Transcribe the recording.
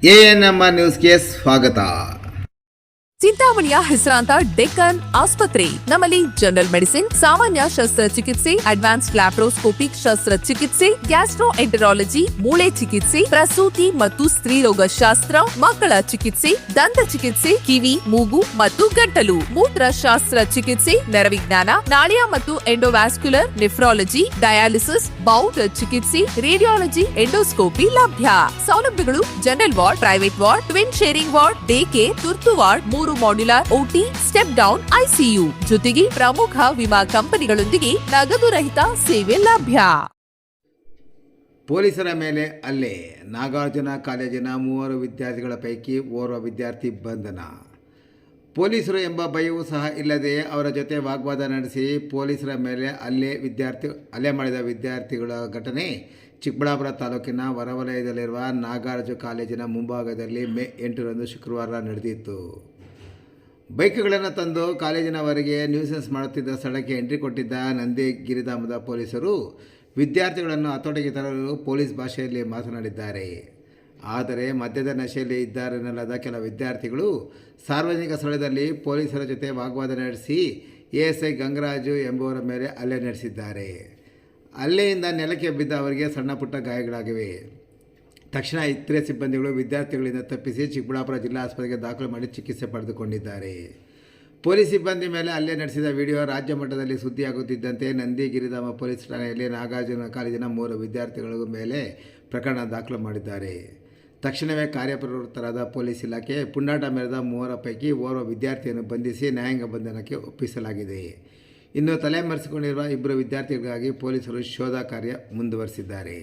ANM ನ್ಯೂಸ್ಗೆ ಸ್ವಾಗತ. ಚಿಂತಾಮಣಿಯ ಹೆಸರಾಂತ ಡೆಕ್ಕನ್ ಆಸ್ಪತ್ರೆ. ನಮ್ಮಲ್ಲಿ ಜನರಲ್ ಮೆಡಿಸಿನ್, ಸಾಮಾನ್ಯ ಶಸ್ತ್ರಚಿಕಿತ್ಸೆ, ಅಡ್ವಾನ್ಸ್ಡ್ ಲ್ಯಾಪ್ರೋಸ್ಕೋಪಿಕ್ ಶಸ್ತ್ರಚಿಕಿತ್ಸೆ, ಗ್ಯಾಸ್ಟ್ರೋಎಂಟರಾಲಜಿ, ಮೂಳೆ ಚಿಕಿತ್ಸೆ, ಪ್ರಸೂತಿ ಮತ್ತು ಸ್ತ್ರೀರೋಗ ಶಾಸ್ತ್ರ, ಮಕ್ಕಳ ಚಿಕಿತ್ಸೆ, ದಂತ ಚಿಕಿತ್ಸೆ, ಕಿವಿ, ಮೂಗು ಮತ್ತು ಗಂಟಲು, ಮೂತ್ರಶಾಸ್ತ್ರ ಚಿಕಿತ್ಸೆ, ನರವಿಜ್ಞಾನ, ನಾಳಿಯ ಮತ್ತು ಎಂಡೋವ್ಯಾಸ್ಕ್ಯುಲರ್, ನೆಫ್ರಾಲಜಿ, ಡಯಾಲಿಸಿಸ್, ಬೌಲ್ ಚಿಕಿತ್ಸೆ, ರೇಡಿಯಾಲಜಿ, ಎಂಡೋಸ್ಕೋಪಿ ಲಭ್ಯ. ಸೌಲಭ್ಯಗಳು: general ward, private ward, twin sharing ward, day care, ತುರ್ತು ward, 3 modular OT, step down ICU, ಜೊತೆಗೆ ಪ್ರಮುಖ ವಿಮಾ ಕಂಪನಿಗಳೊಂದಿಗೆ ನಗದು ರಹಿತ ಸೇವೆ ಲಭ್ಯ. ಪೊಲೀಸರ ಮೇಲೆ ಹಲ್ಲೆ. ನಾಗಾರ್ಜುನ ಕಾಲೇಜಿನ 3 ವಿದ್ಯಾರ್ಥಿಗಳ ಪೈಕಿ ಓರ್ವ ವಿದ್ಯಾರ್ಥಿ ಬಂಧನ. ಪೊಲೀಸರು ಎಂಬ ಭಯವೂ ಸಹ ಇಲ್ಲದೆ ಅವರ ಜೊತೆ ವಾಗ್ವಾದ ನಡೆಸಿ ಪೊಲೀಸರ ಮೇಲೆ ಹಲ್ಲೆ ಮಾಡಿದ ವಿದ್ಯಾರ್ಥಿಗಳ ಘಟನೆ ಚಿಕ್ಕಬಳ್ಳಾಪುರ ತಾಲೂಕಿನ ಹೊರವಲಯದಲ್ಲಿರುವ ನಾಗಾರ್ಜುನ ಕಾಲೇಜಿನ ಮುಂಭಾಗದಲ್ಲಿ ಮೇ 8ರಂದು ಶುಕ್ರವಾರ ನಡೆದಿತ್ತು. ಬೈಕ್ಗಳನ್ನು ತಂದು ಕಾಲೇಜಿನವರೆಗೆ ನ್ಯೂಸೆನ್ಸ್ ಮಾಡುತ್ತಿದ್ದ ಸ್ಥಳಕ್ಕೆ ಎಂಟ್ರಿ ಕೊಟ್ಟಿದ್ದ ನಂದಿಗಿರಿಧಾಮದ ಪೊಲೀಸರು ವಿದ್ಯಾರ್ಥಿಗಳನ್ನು ಹತೋಟಿಗೆ ತರಲು ಪೊಲೀಸ್ ಭಾಷೆಯಲ್ಲಿ ಮಾತನಾಡಿದ್ದಾರೆ. ಆದರೆ ಮದ್ಯದ ನಶೆಯಲ್ಲಿ ಇದ್ದಾರೆನ್ನಲಾದ ಕೆಲ ವಿದ್ಯಾರ್ಥಿಗಳು ಸಾರ್ವಜನಿಕ ಸ್ಥಳದಲ್ಲಿ ಪೊಲೀಸರ ಜೊತೆ ವಾಗ್ವಾದ ನಡೆಸಿ ಎಎಸ್ಐ ಗಂಗರಾಜು ಎಂಬುವರ ಮೇಲೆ ಹಲ್ಲೆ ನಡೆಸಿದ್ದಾರೆ. ಹಲ್ಲೆಯಿಂದ ನೆಲಕ್ಕೆ ಬಿದ್ದ ಅವರಿಗೆ ಸಣ್ಣ ಪುಟ್ಟ ಗಾಯಗಳಾಗಿವೆ. ತಕ್ಷಣ ಇತರೆ ಸಿಬ್ಬಂದಿಗಳು ವಿದ್ಯಾರ್ಥಿಗಳಿಂದ ತಪ್ಪಿಸಿ ಚಿಕ್ಕಬಳ್ಳಾಪುರ ಜಿಲ್ಲಾ ಆಸ್ಪತ್ರೆಗೆ ದಾಖಲು ಮಾಡಿ ಚಿಕಿತ್ಸೆ ಪಡೆದುಕೊಂಡಿದ್ದಾರೆ. ಪೊಲೀಸ್ ಸಿಬ್ಬಂದಿ ಮೇಲೆ ಹಲ್ಲೆ ನಡೆಸಿದ ವಿಡಿಯೋ ರಾಜ್ಯ ಮಟ್ಟದಲ್ಲಿ ಸುದ್ದಿಯಾಗುತ್ತಿದ್ದಂತೆ ನಂದಿಗಿರಿಧಾಮ ಪೊಲೀಸ್ ಠಾಣೆಯಲ್ಲಿ ನಾಗಾರ್ಜುನ ಕಾಲೇಜಿನ 3 ವಿದ್ಯಾರ್ಥಿಗಳ ಮೇಲೆ ಪ್ರಕರಣ ದಾಖಲು ಮಾಡಿದ್ದಾರೆ. ತಕ್ಷಣವೇ ಕಾರ್ಯಪ್ರವೃತ್ತರಾದ ಪೊಲೀಸ್ ಇಲಾಖೆ ಪುಂಡಾಟ ಮೆರೆದ 3 ಪೈಕಿ ಓರ್ವ ವಿದ್ಯಾರ್ಥಿಯನ್ನು ಬಂಧಿಸಿ ನ್ಯಾಯಾಂಗ ಬಂಧನಕ್ಕೆ ಒಪ್ಪಿಸಲಾಗಿದೆ. ಇನ್ನು ತಲೆಮರೆಸಿಕೊಂಡಿರುವ 2 ವಿದ್ಯಾರ್ಥಿಗಳಿಗಾಗಿ ಪೊಲೀಸರು ಶೋಧ ಕಾರ್ಯ ಮುಂದುವರೆಸಿದ್ದಾರೆ.